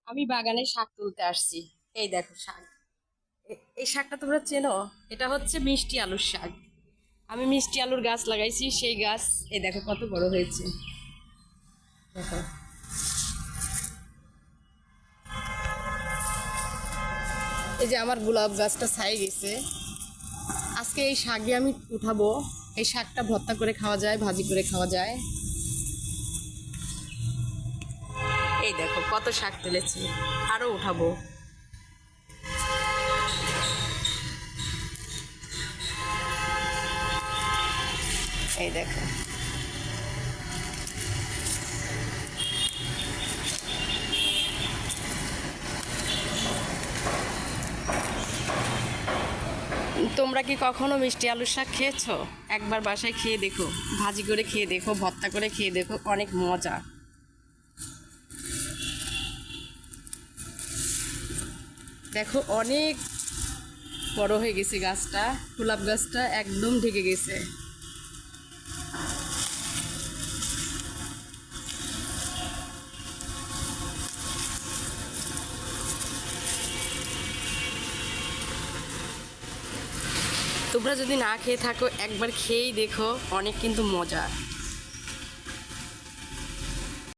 আমি বাগানে শাক তুলতে আসছি। এই দেখো শাক। এই শাকটা তোমরা চেনো? এটা হচ্ছে মিষ্টি আলুর শাক। আমি মিষ্টি আলুর গাছ লাগাইছি, সেই গাছ এই দেখো কত বড় হয়েছে। দেখো, এই যে আমার গোলাপ গাছটা ছাই গেছে। আজকে এই শাক দিয়ে আমি উঠাবো। এই শাকটা ভর্তা করে খাওয়া যায়, ভাজি করে খাওয়া যায়। এই দেখো কত শাক তুলেছি, আরো উঠাবো। এই দেখো, তোমরা কি কখনো মিষ্টি আলুর শাক খেয়েছো? একবার বাসায় খেয়ে দেখো, ভাজি করে খেয়ে দেখো, ভর্তা করে খেয়ে দেখো, অনেক মজা। দেখো অনেক বড় হয়ে গেছে গাছটা, গোলাপ গাছটা একদম ঢেকে গেছে। তোমরা যদি না খেয়ে থাকো একবার খেয়েই দেখো, অনেক কিন্তু মজা।